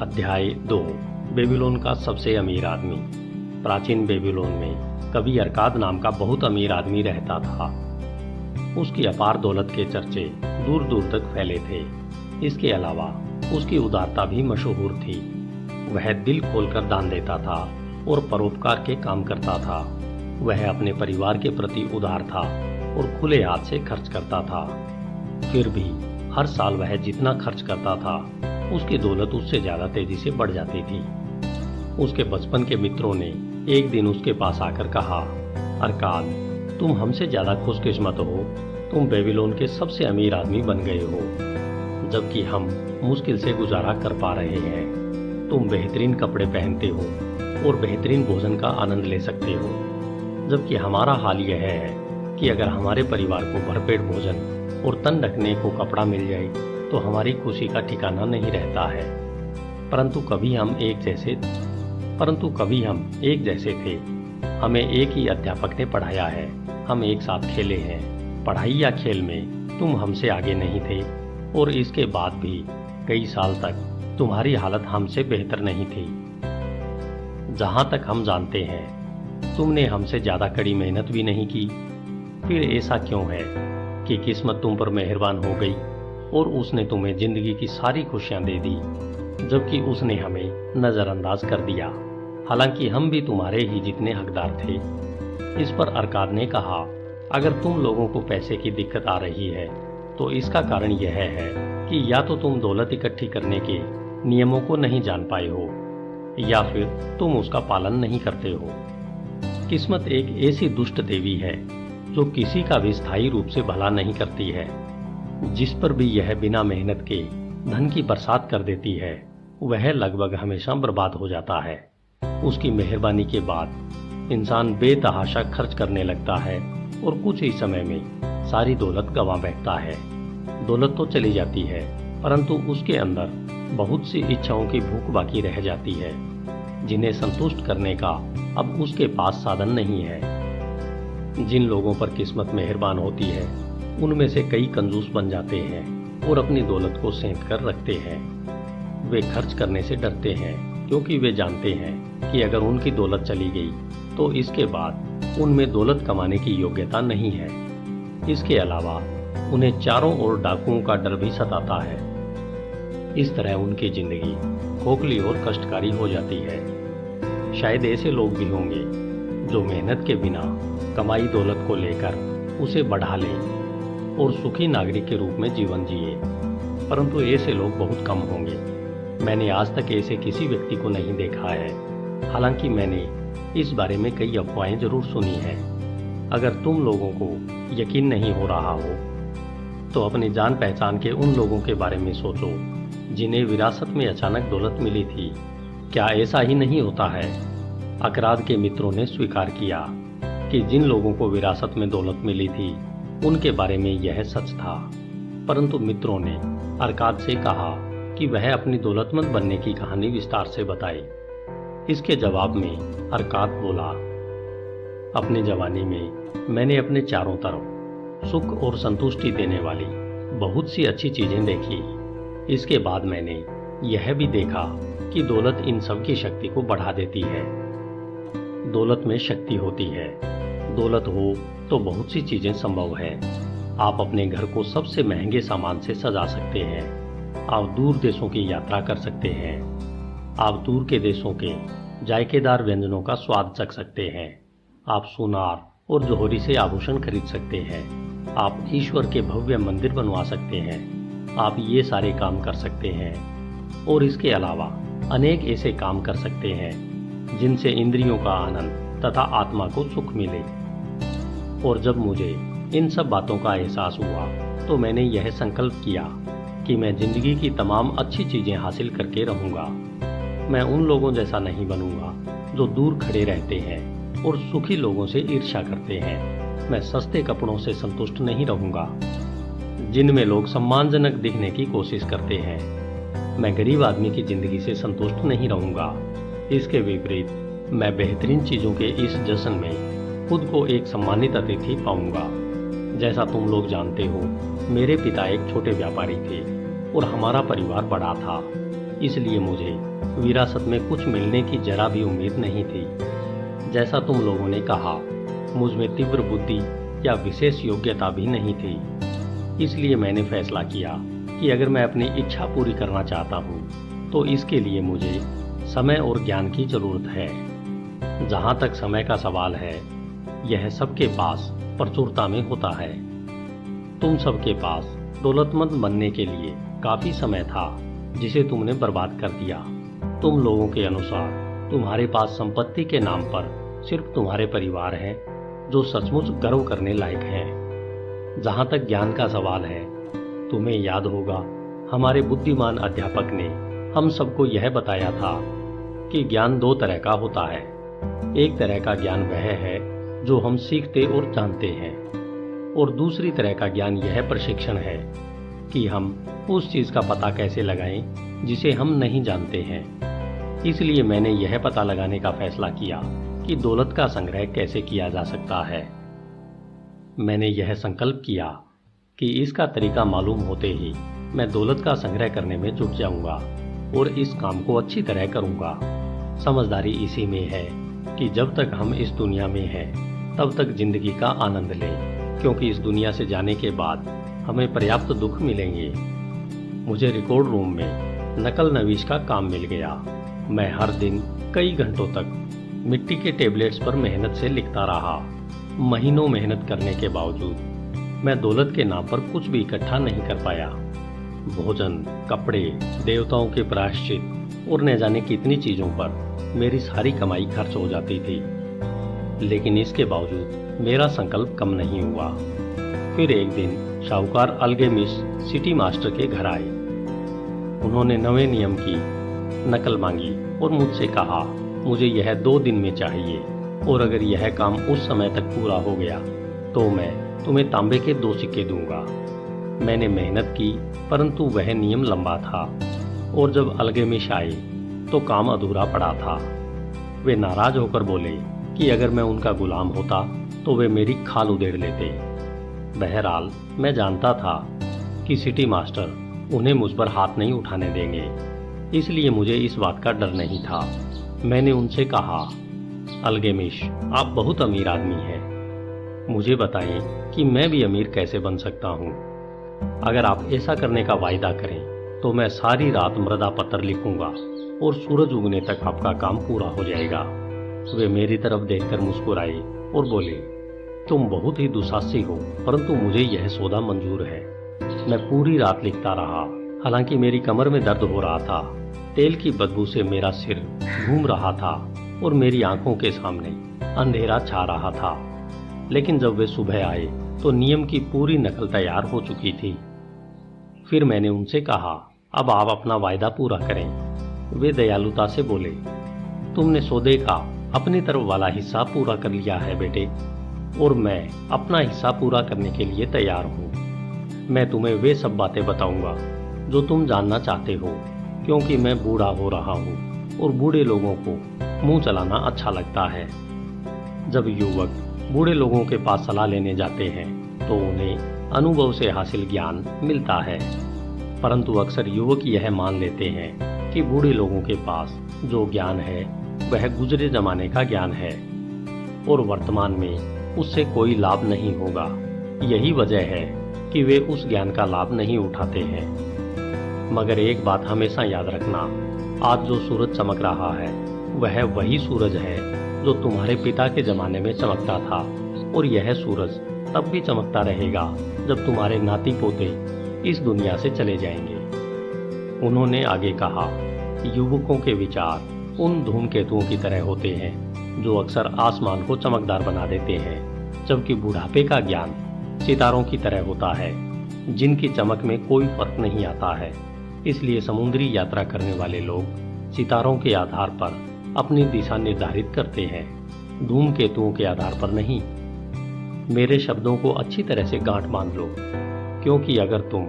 अध्याय 2। बेबीलोन का सबसे अमीर आदमी। प्राचीन बेबीलोन में कवि अरकाद नाम का बहुत अमीर आदमी रहता था। उसकी अपार दौलत के चर्चे दूर दूर तक फैले थे। इसके अलावा उसकी उदारता भी मशहूर थी। वह दिल खोलकर दान देता था और परोपकार के काम करता था। वह अपने परिवार के प्रति उदार था और खुले हाथ से खर्च करता था। फिर भी हर साल वह जितना खर्च करता था उसकी दौलत उससे ज्यादा तेजी से बढ़ जाती थी। उसके बचपन के मित्रों ने एक दिन उसके पास आकर कहा, अरकाद, तुम हमसे ज्यादा खुशकिस्मत हो। तुम बेबीलोन के सबसे अमीर आदमी बन गए हो, जबकि हम मुश्किल से गुजारा कर पा रहे हैं। तुम बेहतरीन कपड़े पहनते हो और बेहतरीन भोजन का आनंद ले सकते हो, जबकि हमारा हाल यह है कि अगर हमारे परिवार को भरपेट भोजन और तन ढकने को कपड़ा मिल जाए तो हमारी खुशी का ठिकाना नहीं रहता है। परंतु कभी हम एक जैसे थे। हमें एक ही अध्यापक ने पढ़ाया है। हम एक साथ खेले हैं। पढ़ाई या खेल में तुम हमसे आगे नहीं थे और इसके बाद भी कई साल तक तुम्हारी हालत हमसे बेहतर नहीं थी। जहां तक हम जानते हैं तुमने हमसे ज्यादा कड़ी मेहनत भी नहीं की। फिर ऐसा क्यों है कि किस्मत तुम पर मेहरबान हो गई और उसने तुम्हें जिंदगी की सारी खुशियां दे दी, जबकि उसने हमें नजरअंदाज कर दिया, हालांकि हम भी तुम्हारे ही जितने हकदार थे। इस पर अरकाद ने कहा, अगर तुम लोगों को पैसे की दिक्कत आ रही है तो इसका कारण यह है कि या तो तुम दौलत इकट्ठी करने के नियमों को नहीं जान पाए हो या फिर तुम उसका पालन नहीं करते हो। किस्मत एक ऐसी दुष्ट देवी है जो किसी का भी स्थायी रूप से भला नहीं करती है। जिस पर भी यह बिना मेहनत के धन की बरसात कर देती है वह लगभग हमेशा बर्बाद हो जाता है। उसकी मेहरबानी के बाद इंसान बेतहाशा खर्च करने लगता है और कुछ ही समय में सारी दौलत गंवा बैठता है। दौलत तो चली जाती है परंतु उसके अंदर बहुत सी इच्छाओं की भूख बाकी रह जाती है, जिन्हें संतुष्ट करने का अब उसके पास साधन नहीं है। जिन लोगों पर किस्मत मेहरबान होती है उनमें से कई कंजूस बन जाते हैं और अपनी दौलत को सेंध कर रखते हैं। वे खर्च करने से डरते हैं क्योंकि वे जानते हैं कि अगर उनकी दौलत चली गई तो इसके बाद उनमें दौलत कमाने की योग्यता नहीं है। इसके अलावा उन्हें चारों ओर डाकुओं का डर भी सताता है। इस तरह उनकी जिंदगी खोखली और कष्टकारी हो जाती है। शायद ऐसे लोग भी होंगे जो मेहनत के बिना कमाई दौलत को लेकर उसे बढ़ा लें और सुखी नागरिक के रूप में जीवन जिए, परंतु ऐसे लोग बहुत कम होंगे। मैंने आज तक ऐसे किसी व्यक्ति को नहीं देखा है। हालांकि मैंने इस बारे में कई अफवाहें जरूर सुनी हैं। अगर तुम लोगों को यकीन नहीं हो रहा हो तो अपनी जान पहचान के उन लोगों के बारे में सोचो जिन्हें विरासत में अचानक दौलत मिली थी। क्या ऐसा ही नहीं होता है? अरकाद के मित्रों ने स्वीकार किया कि जिन लोगों को विरासत में दौलत मिली थी उनके बारे में यह सच था, परंतु मित्रों ने अरकाद से कहा कि वह अपनी दौलतमंद बनने की कहानी विस्तार से बताए। इसके जवाब में अरकाद बोला, अपनी जवानी में मैंने अपने चारों तरफ सुख और संतुष्टि देने वाली बहुत सी अच्छी चीजें देखी। इसके बाद मैंने यह भी देखा कि दौलत इन सब की शक्ति को बढ़ा देती है। दौलत में शक्ति होती है। दौलत हो तो बहुत सी चीजें संभव है। आप अपने घर को सबसे महंगे सामान से सजा सकते हैं। आप दूर देशों की यात्रा कर सकते हैं। आप दूर के देशों के जायकेदार व्यंजनों का स्वाद चख सकते हैं। आप सोनार और जौहरी से आभूषण खरीद सकते हैं। आप ईश्वर के भव्य मंदिर बनवा सकते हैं। आप ये सारे काम कर सकते हैं और इसके अलावा अनेक ऐसे काम कर सकते हैं जिनसे इंद्रियों का आनंद तथा आत्मा को सुख मिले। और जब मुझे इन सब बातों का एहसास हुआ तो मैंने यह संकल्प किया कि मैं जिंदगी की तमाम अच्छी चीजें हासिल करके रहूंगा। मैं उन लोगों जैसा नहीं बनूंगा जो दूर खड़े रहते हैं और सुखी लोगों से ईर्ष्या करते हैं। मैं सस्ते कपड़ों से संतुष्ट नहीं रहूंगा जिनमें लोग सम्मानजनक दिखने की कोशिश करते हैं। मैं गरीब आदमी की जिंदगी से संतुष्ट नहीं रहूंगा। इसके विपरीत मैं बेहतरीन चीजों के इस जश्न में खुद को एक सम्मानित अतिथि पाऊंगा। जैसा तुम लोग जानते हो, मेरे पिता एक छोटे व्यापारी थे और हमारा परिवार बड़ा था। इसलिए मुझे विरासत में कुछ मिलने की जरा भी उम्मीद नहीं थी। जैसा तुम लोगों ने कहा, मुझ में तीव्र बुद्धि या विशेष योग्यता भी नहीं थी। इसलिए मैंने फैसला किया कि अगर मैं अपनी इच्छा पूरी करना चाहता हूँ तो इसके लिए मुझे समय और ज्ञान की जरूरत है। जहाँ तक समय का सवाल है, यह सबके पास प्रचुरता में होता है। तुम सबके पास दौलतमंद बनने के लिए काफी समय था, जिसे तुमने बर्बाद कर दिया। तुम लोगों के अनुसार तुम्हारे पास संपत्ति के नाम पर सिर्फ तुम्हारे परिवार हैं, जो सचमुच गर्व करने लायक हैं। जहाँ तक ज्ञान का सवाल है, तुम्हें याद होगा हमारे बुद्धिमान अध्यापक ने हम सबको यह बताया था कि ज्ञान दो तरह का होता है। एक तरह का ज्ञान वह है जो हम सीखते और जानते हैं, और दूसरी तरह का ज्ञान यह प्रशिक्षण है कि हम उस चीज का पता कैसे लगाएं जिसे हम नहीं जानते हैं। इसलिए मैंने यह पता लगाने का फैसला किया कि दौलत का संग्रह कैसे किया जा सकता है। मैंने यह संकल्प किया कि इसका तरीका मालूम होते ही मैं दौलत का संग्रह करने में जुट जाऊंगा और इस काम को अच्छी तरह करूंगा। समझदारी इसी में है कि जब तक हम इस दुनिया में हैं, तब तक जिंदगी का आनंद लें, क्योंकि इस दुनिया से जाने के बाद हमें पर्याप्त दुख मिलेंगे। मुझे रिकॉर्ड रूम में नकल नवीश का काम मिल गया। मैं हर दिन कई घंटों तक मिट्टी के टेबलेट्स पर मेहनत से लिखता रहा। महीनों मेहनत करने के बावजूद मैं दौलत के नाम पर कुछ भी इकट्ठा नहीं कर पाया। भोजन, कपड़े, देवताओं के प्रायश्चित और न जाने कितनी चीजों पर मेरी सारी कमाई खर्च हो जाती थी। लेकिन इसके बावजूद मेरा संकल्प कम नहीं हुआ। फिर एक दिन शाहूकार अल्गेमिस सिटी मास्टर के घर आए। उन्होंने नवे नियम की नकल मांगी और मुझसे कहा, मुझे यह 2 दिन में चाहिए, और अगर यह काम उस समय तक पूरा हो गया तो मैं तुम्हें तांबे के 2 सिक्के दूंगा। मैंने मेहनत की, परंतु वह नियम लंबा था, और जब अल्गेमिस आए तो काम अधूरा पड़ा था। वे नाराज होकर बोले कि अगर मैं उनका गुलाम होता तो वे मेरी खाल उधेड़ लेते। बहरहाल मैं जानता था कि सिटी मास्टर उन्हें मुझ पर हाथ नहीं उठाने देंगे, इसलिए मुझे इस बात का डर नहीं था। मैंने उनसे कहा, अल्गेमिस, आप बहुत अमीर आदमी हैं। मुझे बताएं कि मैं भी अमीर कैसे बन सकता हूँ। अगर आप ऐसा करने का वायदा करें तो मैं सारी रात मृदा पत्र लिखूंगा और सूरज उगने तक आपका काम पूरा हो जाएगा। वे मेरी तरफ देखकर मुस्कुराए और बोले, तुम बहुत ही दुस्साहसी हो, परंतु मुझे यह सौदा मंजूर है। मैं पूरी रात लिखता रहा, हालांकि मेरी कमर में दर्द हो रहा था। तेल की बदबू से मेरा सिर घूम रहा था और मेरी आंखों के सामने अंधेरा छा रहा था। लेकिन जब वे सुबह आए तो नियम की पूरी नकल तैयार हो चुकी थी। फिर मैंने उनसे कहा, अब आप अपना वायदा पूरा करें। वे दयालुता से बोले, तुमने सौदे का अपनी तरफ वाला हिस्सा पूरा कर लिया है बेटे, और मैं अपना हिस्सा पूरा करने के लिए तैयार हूँ। मैं तुम्हें वे सब बातें बताऊंगा जो तुम जानना चाहते हो, क्योंकि मैं बूढ़ा हो रहा हूँ और बूढ़े लोगों को मुंह चलाना अच्छा लगता है। जब युवक बूढ़े लोगों के पास सलाह लेने जाते हैं तो उन्हें अनुभव से हासिल ज्ञान मिलता है, परंतु अक्सर युवक यह मान लेते हैं कि बूढ़े लोगों के पास जो ज्ञान है वह गुजरे जमाने का ज्ञान है और वर्तमान में उससे कोई लाभ नहीं होगा। यही वजह है कि वे उस ज्ञान का लाभ नहीं उठाते हैं। मगर एक बात हमेशा याद रखना, आज जो सूरज चमक रहा है वह वही सूरज है जो तुम्हारे पिता के जमाने में चमकता था, और यह सूरज तब भी चमकता रहेगा जब तुम्हारे नाती पोते इस दुनिया से चले जाएंगे। उन्होंने आगे कहा, युवकों के विचार उन धूमकेतुओं की तरह होते हैं जो अक्सर आसमान को चमकदार बना देते हैं, जबकि बुढ़ापे का ज्ञान सितारों की तरह होता है जिनकी चमक में कोई फर्क नहीं आता है। इसलिए समुद्री यात्रा करने वाले लोग सितारों के आधार पर अपनी दिशा निर्धारित करते हैं, धूमकेतुओं के आधार पर नहीं। मेरे शब्दों को अच्छी तरह से गांठ बांध लो, क्योंकि अगर तुम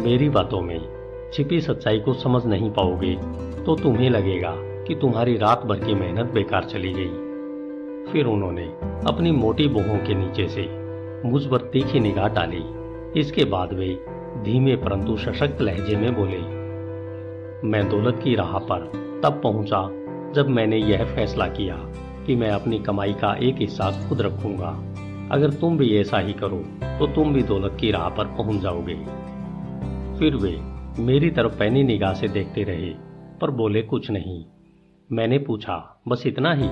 मेरी बातों में छिपी सच्चाई को समझ नहीं पाओगे तो तुम्हें लगेगा कि तुम्हारी रात भर की मेहनत बेकार चली गई। फिर उन्होंने अपनी मोटी बाहों के नीचे से मुझ पर तीखी निगाह डाली। इसके बाद वे धीमे परंतु सशक्त लहजे में बोले, मैं दौलत की राह पर तब पहुंचा जब मैंने यह फैसला किया कि मैं अपनी कमाई का एक हिस्सा खुद रखूंगा। अगर तुम भी ऐसा ही करो तो तुम भी दौलत की राह पर पहुंच जाओगे। फिर वे मेरी तरफ पैनी निगाह से देखते रहे पर बोले कुछ नहीं। मैंने पूछा, बस इतना ही?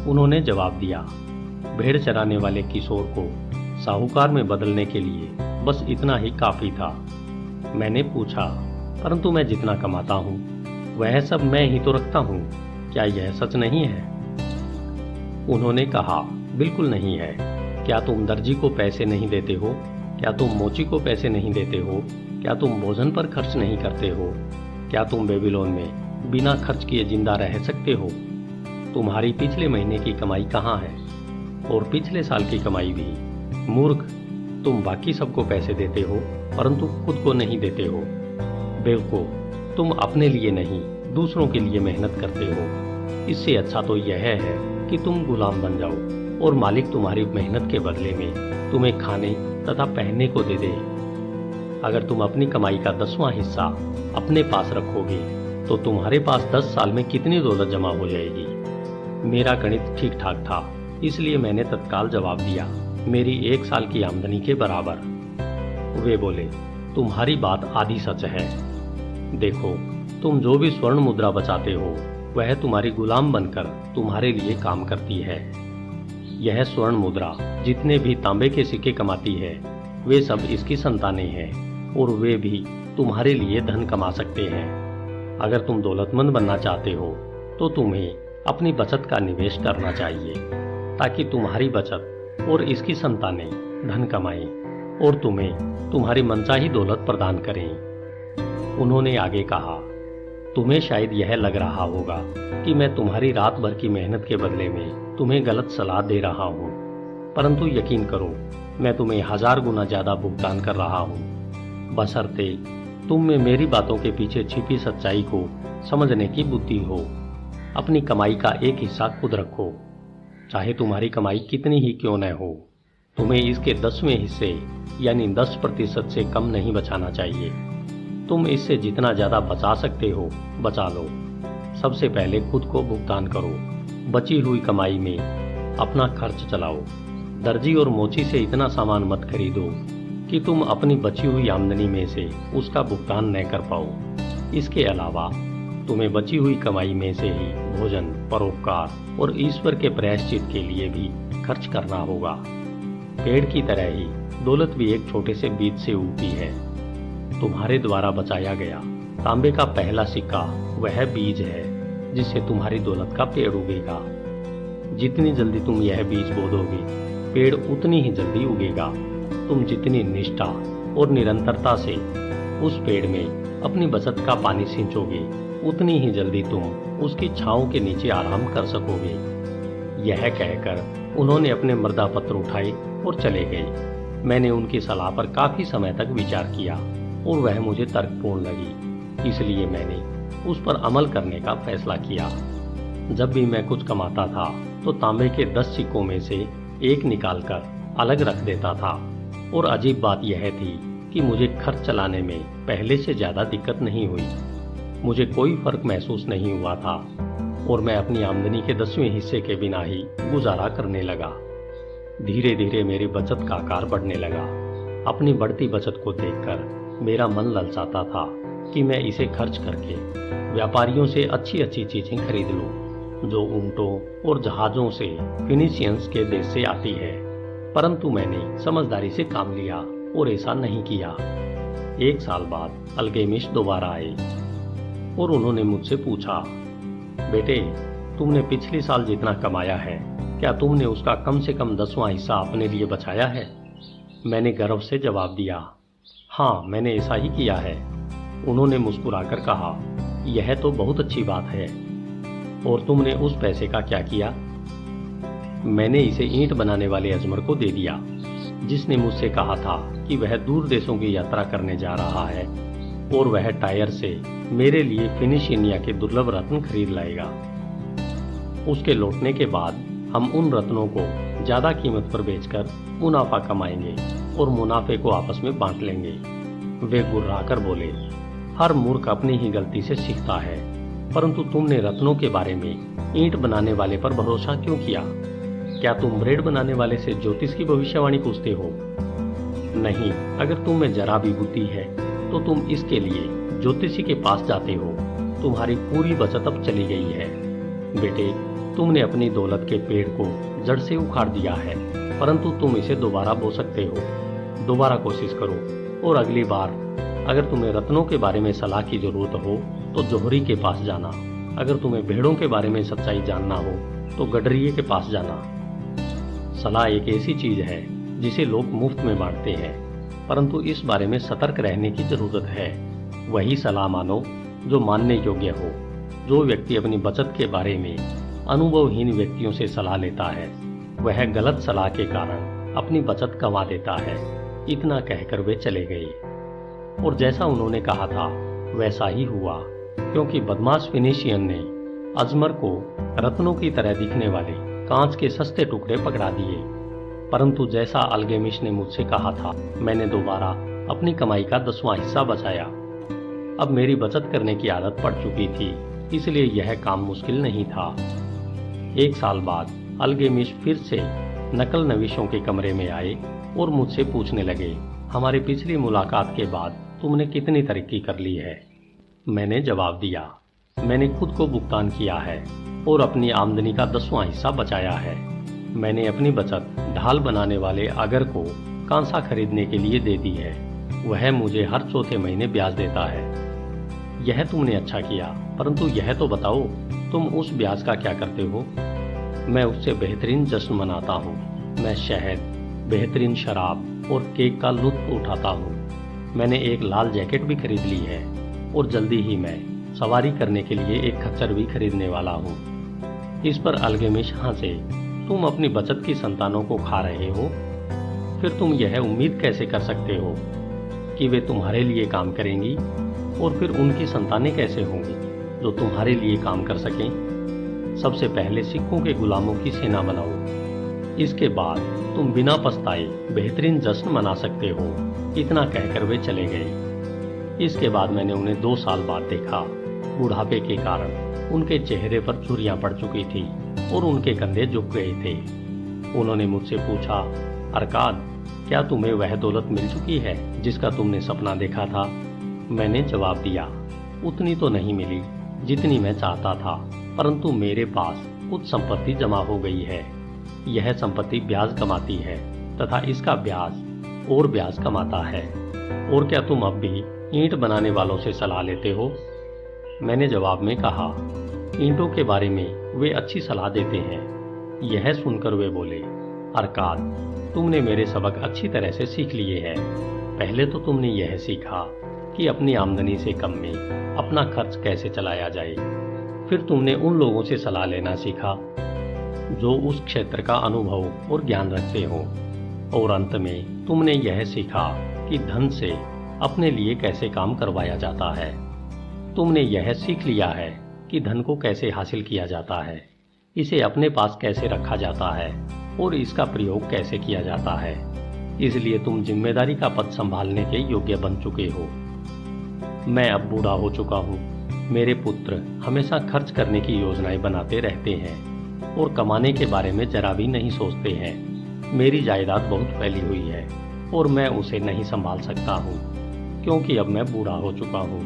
उन्होंने जवाब दिया, भेड़ चराने वाले किशोर को साहूकार में बदलने के लिए बस इतना ही काफी था। मैंने पूछा, परंतु मैं जितना कमाता हूँ वह सब मैं ही तो रखता हूँ, क्या यह सच नहीं है? उन्होंने कहा, बिल्कुल नहीं है। क्या तुम दर्जी को पैसे नहीं देते हो? क्या तुम मोची को पैसे नहीं देते हो? क्या तुम भोजन पर खर्च नहीं करते हो? क्या तुम बेबीलोन में बिना खर्च किए जिंदा रह सकते हो? तुम्हारी पिछले महीने की कमाई कहाँ है? और पिछले साल की कमाई भी? मूर्ख, तुम बाकी सबको पैसे देते हो परंतु खुद को नहीं देते हो। बेवकूफ, तुम अपने लिए नहीं दूसरों के लिए मेहनत करते हो। इससे अच्छा तो यह है कि तुम गुलाम बन जाओ और मालिक तुम्हारी मेहनत के बदले में तुम्हें खाने तथा पहनने को दे दे। अगर तुम अपनी कमाई का 10वां हिस्सा अपने पास रखोगे तो तुम्हारे पास 10 साल में कितनी दौलत जमा हो जाएगी? मेरा गणित ठीक ठाक था, इसलिए मैंने तत्काल जवाब दिया, मेरी 1 साल की आमदनी के बराबर। वे बोले, तुम्हारी बात आधी सच है। देखो, तुम जो भी स्वर्ण मुद्रा बचाते हो वह तुम्हारी गुलाम बनकर तुम्हारे लिए काम करती है। यह स्वर्ण मुद्रा जितने भी तांबे के सिक्के कमाती है वे सब इसकी संतानें हैं और वे भी तुम्हारे लिए धन कमा सकते हैं। अगर तुम दौलतमंद बनना चाहते हो तो तुम्हें अपनी बचत का निवेश करना चाहिए ताकि तुम्हारी बचत और इसकी संतानें धन कमाएं और तुम्हें तुम्हारी मनचाही दौलत प्रदान करें। उन्होंने आगे कहा, तुम्हें शायद यह लग रहा होगा कि मैं तुम्हारी रात भर की मेहनत के बदले में तुम्हें गलत सलाह दे रहा हूँ, परंतु यकीन करो मैं तुम्हें 1000 गुना ज्यादा भुगतान कर रहा हूँ, बशर्ते तुम में मेरी बातों के पीछे छिपी सच्चाई को समझने की बुद्धि हो। अपनी कमाई का एक हिस्सा खुद रखो, चाहे तुम्हारी कमाई कितनी ही क्यों न हो। तुम्हें इसके 10वें हिस्से यानी 10% से कम नहीं बचाना चाहिए। तुम इससे जितना ज्यादा बचा सकते हो बचा लो। सबसे पहले खुद को भुगतान करो। बची हुई कमाई में अपना खर्च चलाओ। दर्जी और मोची से इतना सामान मत खरीदो कि तुम अपनी बची हुई आमदनी में से उसका भुगतान न कर पाओ। इसके अलावा तुम्हें बची हुई कमाई में से ही भोजन, परोपकार और ईश्वर के प्रायश्चित के लिए भी खर्च करना होगा। पेड़ की तरह ही दौलत भी एक छोटे से बीज से उगती है। तुम्हारे द्वारा बचाया गया तांबे का पहला सिक्का वह बीज है जिससे तुम्हारी दौलत का पेड़ उगेगा। जितनी जल्दी तुम यह बीज बो दोगे पेड़ उतनी ही जल्दी उगेगा। तुम जितनी निष्ठा और निरंतरता से उस पेड़ में अपनी बचत का पानी सींचोगे उतनी ही जल्दी तुम उसकी छांव के नीचे आराम कर सकोगे। यह कहकर उन्होंने अपने मर्दा पत्र उठाए और चले गए। मैंने उनकी सलाह पर काफी समय तक विचार किया और वह मुझे तर्कपूर्ण लगी, इसलिए मैंने उस पर अमल करने का फैसला किया। जब भी मैं कुछ कमाता था तो तांबे के 10 सिक्कों में से एक निकालकर अलग रख देता था और अजीब बात यह थी कि मुझे खर्च चलाने में पहले से ज्यादा दिक्कत नहीं हुई। मुझे कोई फर्क महसूस नहीं हुआ था और मैं अपनी आमदनी के 10वें हिस्से के बिना ही गुजारा करने लगा। धीरे धीरे मेरी बचत का आकार बढ़ने लगा। अपनी बढ़ती बचत को देखकर मेरा मन ललचाता था कि मैं इसे खर्च करके व्यापारियों से अच्छी अच्छी चीजें खरीद लूं जो ऊंटों और जहाजों से फिनिशियंस के देश से आती है, परंतु मैंने समझदारी से काम लिया और ऐसा नहीं किया। 1 साल बाद अल्केमिस्ट दोबारा आए और उन्होंने मुझसे पूछा, बेटे तुमने पिछले साल जितना कमाया है क्या तुमने उसका कम से कम 10वां हिस्सा अपने लिए बचाया है? मैंने गर्व से जवाब दिया, हाँ मैंने ऐसा ही किया है। उन्होंने मुस्कुराकर कहा, यह तो बहुत अच्छी बात है। और तुमने उस पैसे का क्या किया? मैंने इसे ईंट बनाने वाले अजमर को दे दिया जिसने मुझसे कहा था कि वह दूर देशों की यात्रा करने जा रहा है और वह टायर से मेरे लिए फिनिशियनिया के दुर्लभ रत्न खरीद लाएगा। उसके लौटने के बाद हम उन रत्नों को ज्यादा कीमत पर बेचकर मुनाफा कमाएंगे और मुनाफे को आपस में बांट लेंगे। वे गुर्राकर बोले, हर मूर्ख अपनी ही गलती से सीखता है। परंतु तुमने रत्नों के बारे में ईंट बनाने वाले पर भरोसा क्यों किया? क्या तुम ब्रेड बनाने वाले से ज्योतिष की भविष्यवाणी पूछते हो? नहीं, अगर तुम में जरा भी बुद्धि है तो तुम इसके लिए ज्योतिषी के पास जाते हो। तुम्हारी पूरी बचत अब चली गई है। बेटे, तुमने अपनी दौलत के पेड़ को जड़ से उखाड़ दिया है, परंतु तुम इसे दोबारा बो सकते हो। दोबारा कोशिश करो और अगली बार अगर तुम्हें रत्नों के बारे में सलाह की जरूरत हो तो जौहरी के पास जाना। अगर तुम्हें भेड़ों के बारे में सच्चाई जानना हो तो गडरिये के पास जाना। सलाह एक ऐसी चीज है जिसे लोग मुफ्त में बांटते हैं, परंतु इस बारे में सतर्क रहने की जरूरत है। वही सलाह मानो जो मानने योग्य हो। जो व्यक्ति अपनी बचत के बारे में अनुभवहीन व्यक्तियों से सलाह लेता है वह गलत सलाह के कारण अपनी बचत गंवा देता है। इतना कहकर वे चले गए और जैसा उन्होंने कहा था वैसा ही हुआ, क्योंकि बदमाश फिनिशियन ने अजमर को रत्नों की तरह दिखने वाले कांच के सस्ते टुकड़े पकड़ा दिए। परंतु जैसा अल्गेमिश ने मुझसे कहा था, मैंने दोबारा अपनी कमाई का 10वां हिस्सा बचाया। अब मेरी बचत करने की आदत पड़ चुकी थी, इसलिए यह काम मुश्किल नहीं था। 1 साल बाद अल्गेमिश फिर से नकल नवीशों के कमरे में आए और मुझसे पूछने लगे, हमारी पिछली मुलाकात के बाद तुमने कितनी तरक्की कर ली है? मैंने जवाब दिया, मैंने खुद को भुगतान किया है और अपनी आमदनी का 10वां हिस्सा बचाया है। मैंने अपनी बचत ढाल बनाने वाले अगर को कांसा खरीदने के लिए दे दी है। वह मुझे हर चौथे महीने ब्याज देता है। यह तुमने अच्छा किया, परंतु यह तो बताओ तुम उस ब्याज का क्या करते हो? मैं उससे बेहतरीन जश्न मनाता हूँ। मैं शहद, बेहतरीन शराब और केक का लुत्फ उठाता हूँ। मैंने एक लाल जैकेट भी खरीद ली है और जल्दी ही मैं सवारी करने के लिए एक खच्चर भी खरीदने वाला हूँ। इस पर अल्गेमिश हंसे, तुम अपनी बचत की संतानों को खा रहे हो? फिर तुम यह उम्मीद कैसे कर सकते हो कि वे तुम्हारे लिए काम करेंगी? और फिर उनकी संतानें कैसे होंगी जो तुम्हारे लिए काम कर सकें? सबसे पहले सिक्कों के गुलामों की सेना बनाओ, इसके बाद तुम बिना पछताए बेहतरीन जश्न मना सकते हो। इतना कहकर वे चले गए। इसके बाद मैंने उन्हें 2 साल बाद देखा। बुढ़ापे के कारण उनके चेहरे पर झुर्रियां पड़ चुकी थी और उनके कंधे झुक गए थे। उन्होंने मुझसे पूछा, अरकाद, क्या तुम्हें वह दौलत मिल चुकी है जिसका तुमने सपना देखा था? मैंने जवाब दिया, उतनी तो नहीं मिली जितनी मैं चाहता था, परंतु मेरे पास कुछ संपत्ति जमा हो गई है। यह संपत्ति ब्याज कमाती है तथा इसका ब्याज और ब्याज कमाता है। और क्या तुम अब भी ईंट बनाने वालों से सलाह लेते हो? मैंने जवाब में कहा, ईंटों के बारे में वे अच्छी सलाह देते हैं। यह सुनकर वे बोले, अरकाद, तुमने मेरे सबक अच्छी तरह से सीख लिए हैं। पहले तो तुमने यह सीखा कि अपनी आमदनी से कम में अपना खर्च कैसे चलाया जाए। फिर तुमने उन लोगों से सलाह लेना सीखा जो उस क्षेत्र का अनुभव और ज्ञान रखते हो। और अंत में तुमने यह सीखा कि धन से अपने लिए कैसे काम करवाया जाता है। तुमने यह सीख लिया है कि धन को कैसे हासिल किया जाता है, इसे अपने पास कैसे रखा जाता है और इसका प्रयोग कैसे किया जाता है। इसलिए तुम जिम्मेदारी का पद संभालने के योग्य बन चुके हो। मैं अब बूढ़ा हो चुका हूँ। मेरे पुत्र हमेशा खर्च करने की योजनाएं बनाते रहते हैं और कमाने के बारे में जरा भी नहीं सोचते हैं। मेरी जायदाद बहुत फैली हुई है और मैं उसे नहीं संभाल सकता हूँ, क्योंकि अब मैं बूढ़ा हो चुका हूँ।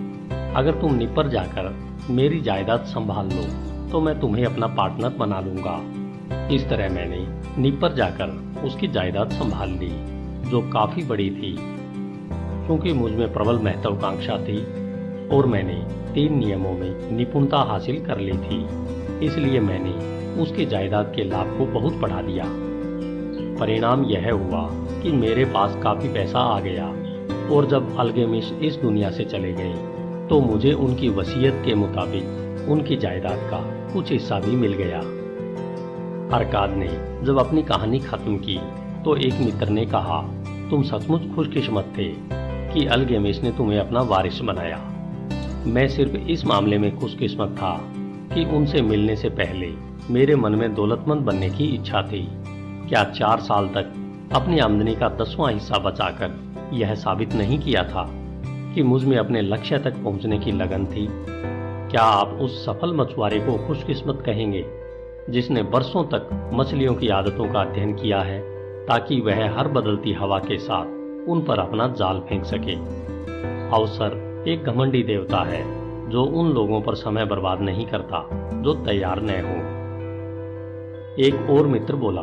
अगर तुम निपर जाकर मेरी जायदाद संभाल लो तो मैं तुम्हें अपना पार्टनर बना लूंगा। इस तरह मैंने निपर जाकर उसकी जायदाद संभाल ली, जो काफी बड़ी थी। क्योंकि मुझ में प्रबल महत्वाकांक्षा थी और मैंने 3 नियमों में निपुणता हासिल कर ली थी, इसलिए मैंने उसकी जायदाद के लाभ को बहुत बढ़ा दिया। परिणाम यह हुआ कि मेरे पास काफी पैसा आ गया और जब अल्गेमिश इस दुनिया से चले गए तो मुझे उनकी वसीयत के मुताबिक उनकी जायदाद का कुछ हिस्सा भी मिल गया। अरकाद ने जब अपनी कहानी खत्म की तो एक मित्र ने कहा, तुम सचमुच खुशकिस्मत थे कि अल्गेमिश ने तुम्हें अपना वारिस बनाया। मैं सिर्फ इस मामले में खुशकिस्मत था कि उनसे मिलने से पहले मेरे मन में दौलतमंद बनने की इच्छा थी। क्या 4 साल तक अपनी आमदनी का 10वां हिस्सा बचाकर यह साबित नहीं किया था कि मुझ में अपने लक्ष्य तक पहुंचने की लगन थी। क्या आप उस सफल मछुआरे को खुशकिस्मत कहेंगे जिसने बरसों तक मछलियों की आदतों का अध्ययन किया है ताकि वह हर बदलती हवा के साथ उन पर अपना जाल फेंक सके। अवसर एक घमंडी देवता है जो उन लोगों पर समय बर्बाद नहीं करता जो तैयार न हो। एक और मित्र बोला,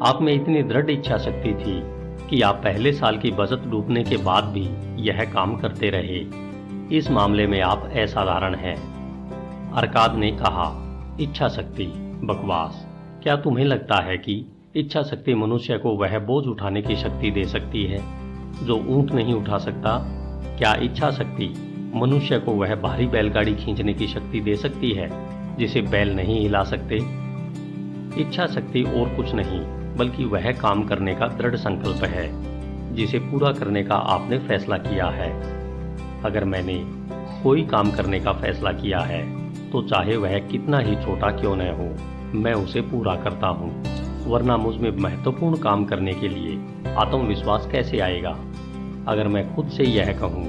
आप में इतनी दृढ़ इच्छा शक्ति थी कि आप पहले साल की बचत डूबने के बाद भी यह काम करते रहे। इस मामले में आप असाधारण हैं। अरकाद ने कहा, इच्छा शक्ति बकवास। क्या तुम्हें लगता है कि इच्छा शक्ति मनुष्य को वह बोझ उठाने की शक्ति दे सकती है जो ऊंट नहीं उठा सकता? क्या इच्छा शक्ति मनुष्य को वह भारी बैलगाड़ी खींचने की शक्ति दे सकती है जिसे बैल नहीं हिला सकते? इच्छा शक्ति और कुछ नहीं बल्कि वह काम करने का दृढ़ संकल्प है जिसे पूरा करने का आपने फैसला किया है। अगर मैंने कोई काम करने का फैसला किया है तो चाहे वह कितना ही छोटा क्यों न हो, मैं उसे पूरा करता हूँ, वरना मुझ में महत्वपूर्ण काम करने के लिए आत्मविश्वास कैसे आएगा? अगर मैं खुद से यह कहूँ,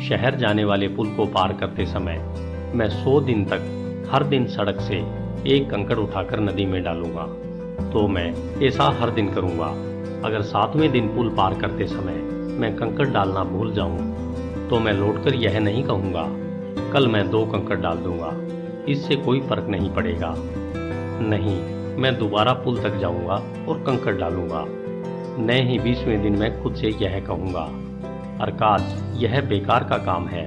शहर जाने वाले पुल को पार करते समय मैं 100 दिन तक हर दिन सड़क से एक कंकड़ उठाकर नदी में डालूंगा, तो मैं ऐसा हर दिन करूंगा। अगर 7वें दिन पुल पार करते समय मैं कंकड़ डालना भूल जाऊं, तो मैं लौटकर यह नहीं कहूंगा, कल मैं 2 कंकड़ डाल दूंगा, इससे कोई फर्क नहीं पड़ेगा। नहीं, मैं दोबारा पुल तक जाऊंगा और कंकड़ डालूंगा। न ही 20वें दिन मैं खुद से यह कहूंगा, अरकाद, यह बेकार का काम है,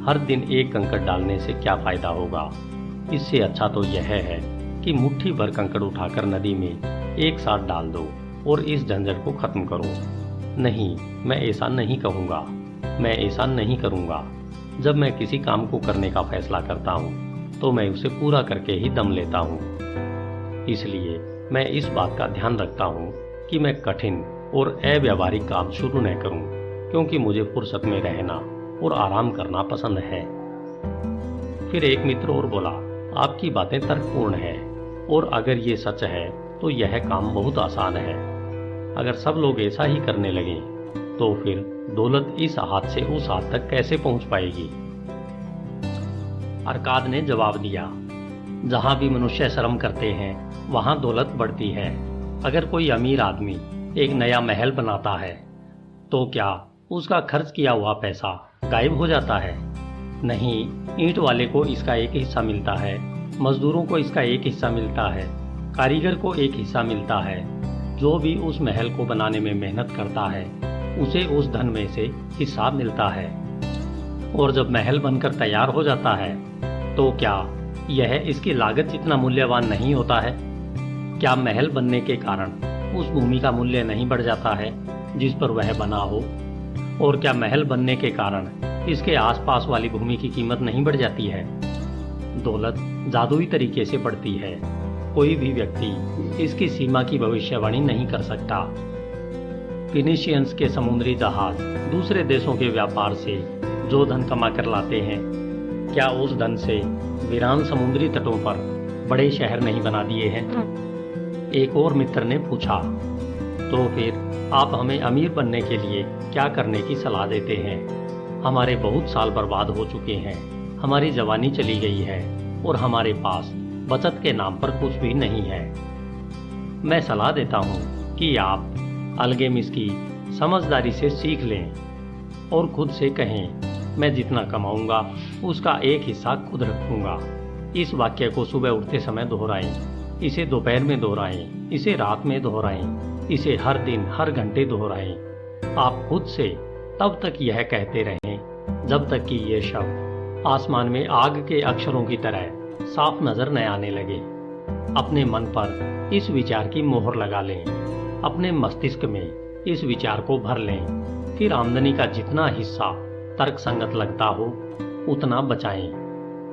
हर दिन एक कंकड़ डालने से क्या फायदा होगा? इससे अच्छा तो यह है कि मुट्ठी भर कंकड़ उठाकर नदी में एक साथ डाल दो और इस झंझट को खत्म करो। नहीं, मैं ऐसा नहीं कहूँगा, मैं ऐसा नहीं करूँगा। जब मैं किसी काम को करने का फैसला करता हूँ तो मैं उसे पूरा करके ही दम लेता हूँ। इसलिए मैं इस बात का ध्यान रखता हूँ कि मैं कठिन और अव्यावहारिक काम शुरू न करूँ, क्योंकि मुझे फुर्सत में रहना और आराम करना पसंद है। फिर एक मित्र और बोला, आपकी बातें तर्कपूर्ण हैं, और अगर ये सच है तो यह काम बहुत आसान है। अगर सब लोग ऐसा ही करने लगे तो फिर दौलत इस हाथ से उस हाथ तक कैसे पहुंच पाएगी? अरकाद ने जवाब दिया, जहां भी मनुष्य श्रम करते हैं वहां दौलत बढ़ती है। अगर कोई अमीर आदमी एक नया महल बनाता है तो क्या उसका खर्च किया हुआ पैसा गायब हो जाता है? नहीं, ईंट वाले को इसका एक हिस्सा मिलता है, मजदूरों को इसका एक हिस्सा मिलता है, कारीगर को एक हिस्सा मिलता है। जो भी उस महल को बनाने में मेहनत करता है उसे उस धन में से हिस्सा मिलता है। और जब महल बनकर तैयार हो जाता है तो क्या यह इसकी लागत जितना मूल्यवान नहीं होता है? क्या महल बनने के कारण उस भूमि का मूल्य नहीं बढ़ जाता है जिस पर वह बना हो? और क्या महल बनने के कारण इसके आसपास वाली भूमि की कीमत नहीं बढ़ जाती है? दौलत जादुई तरीके से बढ़ती है। कोई भी व्यक्ति इसकी सीमा की भविष्यवाणी नहीं कर सकता। फिनिशियंस के समुद्री जहाज दूसरे देशों के व्यापार से जो धन कमा कर लाते हैं, क्या उस धन से वीरान समुद्री तटों पर बड़े शहर नहीं बना दिए हैं? एक और मित्र ने पूछा, तो फिर आप हमें अमीर बनने के लिए क्या करने की सलाह देते हैं? हमारे बहुत साल बर्बाद हो चुके हैं, हमारी जवानी चली गई है और हमारे पास बचत के नाम पर कुछ भी नहीं है। मैं सलाह देता हूँ कि आप अल्केमिस्ट की समझदारी से सीख लें और खुद से कहें, मैं जितना कमाऊंगा उसका एक हिस्सा खुद रखूंगा। इस वाक्य को सुबह उठते समय दोहराएं, इसे दोपहर में दोहराएं, इसे रात में दोहराएं, इसे हर दिन हर घंटे दोहराएं। आप खुद से तब तक यह कहते रहें जब तक कि ये शब्द आसमान में आग के अक्षरों की तरह साफ नजर न आने लगे। अपने मन पर इस विचार की मोहर लगा लें, अपने मस्तिष्क में इस विचार को भर लें। फिर आमदनी का जितना हिस्सा तर्कसंगत लगता हो उतना बचाएं।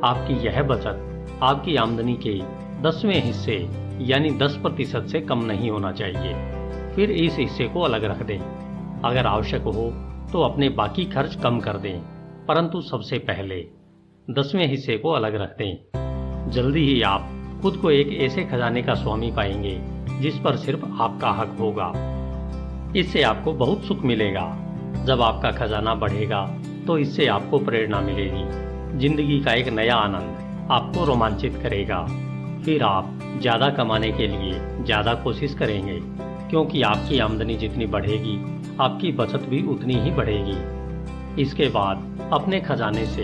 आपकी यह बचत आपकी आमदनी के 10वें हिस्से यानी 10% से कम नहीं होना चाहिए। फिर इस हिस्से को अलग रख दें। अगर आवश्यक हो तो अपने बाकी खर्च कम कर दें, परंतु सबसे पहले 10वें हिस्से को अलग रख दें। जल्दी ही आप खुद को एक ऐसे खजाने का स्वामी पाएंगे जिस पर सिर्फ आपका हक होगा। इससे आपको बहुत सुख मिलेगा। जब आपका खजाना बढ़ेगा तो इससे आपको प्रेरणा मिलेगी। जिंदगी का एक नया आनंद आपको रोमांचित करेगा। फिर आप ज़्यादा कमाने के लिए ज़्यादा कोशिश करेंगे, क्योंकि आपकी आमदनी जितनी बढ़ेगी आपकी बचत भी उतनी ही बढ़ेगी। इसके बाद अपने खजाने से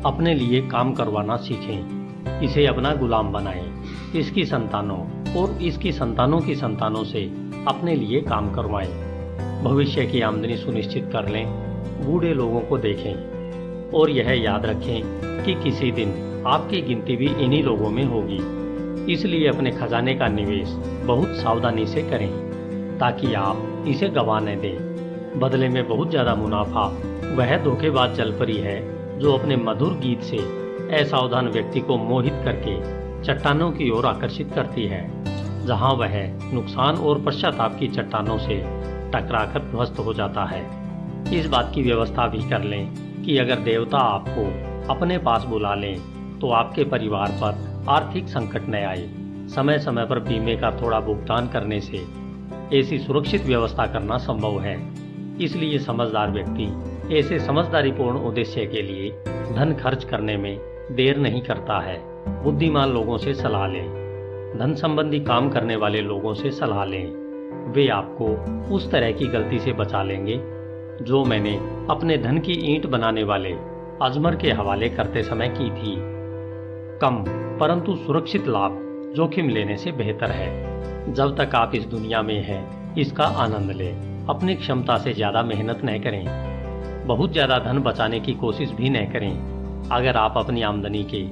अपने लिए काम करवाना सीखें। इसे अपना गुलाम बनाएं। इसकी संतानों और इसकी संतानों की संतानों से अपने लिए काम करवाएं। भविष्य की आमदनी सुनिश्चित कर लें। बूढ़े लोगों को देखें और यह याद रखें कि किसी दिन आपकी गिनती भी इन्हीं लोगों में होगी। इसलिए अपने खजाने का निवेश बहुत सावधानी से करें, ताकि आप इसे गंवा न दें। बदले में बहुत ज़्यादा मुनाफा वह धोखेबाज जलपरी है जो अपने मधुर गीत से असावधान व्यक्ति को मोहित करके चट्टानों की ओर आकर्षित करती है, जहां वह नुकसान और पश्चाताप की चट्टानों से टकराकर ध्वस्त हो जाता है। इस बात की व्यवस्था भी कर लें कि अगर देवता आपको अपने पास बुला लें तो आपके परिवार पर आर्थिक संकट न आए। समय समय पर बीमे का थोड़ा भुगतान करने से ऐसी सुरक्षित व्यवस्था करना संभव है। इसलिए समझदार व्यक्ति ऐसे समझदारीपूर्ण उद्देश्य के लिए धन खर्च करने में देर नहीं करता है। बुद्धिमान लोगों से सलाह लें। धन संबंधी काम करने वाले लोगों से सलाह लें। वे आपको उस तरह की गलती से बचा लेंगे जो मैंने अपने धन की ईंट बनाने वाले अजमर के हवाले करते समय की थी। कम परंतु सुरक्षित लाभ जोखिम लेने से बेहतर है। जब तक आप इस दुनिया में हैं, इसका आनंद लें। अपनी क्षमता से ज़्यादा मेहनत न करें। बहुत ज़्यादा धन बचाने की कोशिश भी न करें। अगर आप अपनी आमदनी के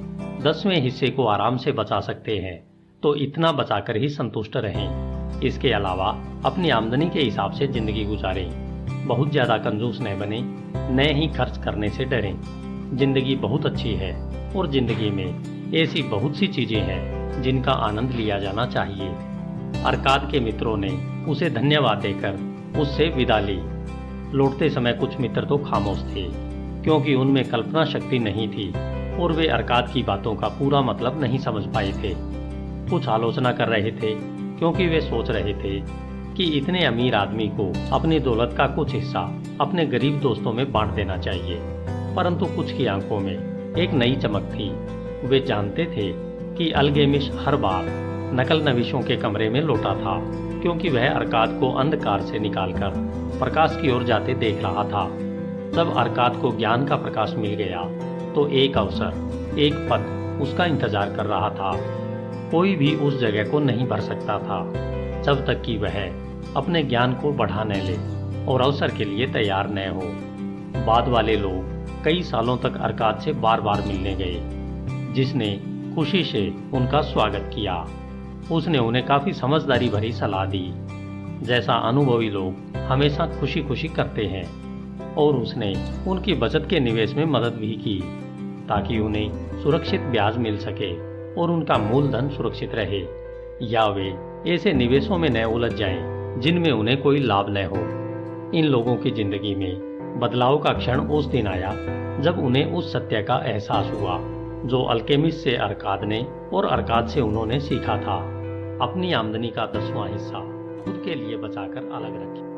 10वें हिस्से को आराम से बचा सकते हैं तो इतना बचाकर ही संतुष्ट रहें। इसके अलावा अपनी आमदनी के हिसाब से जिंदगी गुजारें। बहुत ज़्यादा कंजूस न बने, न ही खर्च करने से डरें। जिंदगी बहुत अच्छी है और जिंदगी में ऐसी बहुत सी चीज़ें हैं जिनका आनंद लिया जाना चाहिए। अरकाद के मित्रों ने उसे धन्यवाद देकर उससे विदा ली। लौटते समय कुछ मित्र तो खामोश थे, क्योंकि उनमें कल्पना शक्ति नहीं थी और वे अरकाद की बातों का पूरा मतलब नहीं समझ पाए थे। कुछ आलोचना कर रहे थे, क्योंकि वे सोच रहे थे कि इतने अमीर आदमी को अपनी दौलत का कुछ हिस्सा अपने गरीब दोस्तों में बांट देना चाहिए। परंतु कुछ की आंखों में एक नई चमक थी। वे जानते थे कि अल्गेमिश हर बार नकल नविशों के कमरे में लौटा था, क्योंकि वह अरकाद को अंधकार से निकालकर प्रकाश की ओर जाते देख रहा था। जब अरकाद को ज्ञान का प्रकाश मिल गया तो एक अवसर, एक पद उसका इंतजार कर रहा था। कोई भी उस जगह को नहीं भर सकता था जब तक कि वह अपने ज्ञान को बढ़ा न ले और अवसर के लिए तैयार न हो। बाद वाले लोग कई सालों तक अरकाद से बार बार मिलने गए, जिसने खुशी से उनका स्वागत किया। उसने उन्हें काफी समझदारी भरी सलाह दी, जैसा अनुभवी लोग हमेशा खुशी खुशी करते हैं, और उसने उनकी बचत के निवेश में मदद भी की, ताकि उन्हें सुरक्षित ब्याज मिल सके और उनका मूलधन सुरक्षित रहे, या वे ऐसे निवेशों में न उलझ जाएं जिनमें उन्हें कोई लाभ न हो। इन लोगों की जिंदगी में बदलाव का क्षण उस दिन आया जब उन्हें उस सत्य का एहसास हुआ जो अल्केमिस्ट से अरकाद ने और अरकाद से उन्होंने सीखा था। अपनी आमदनी का 10वां हिस्सा खुद के लिए बचाकर अलग रखें।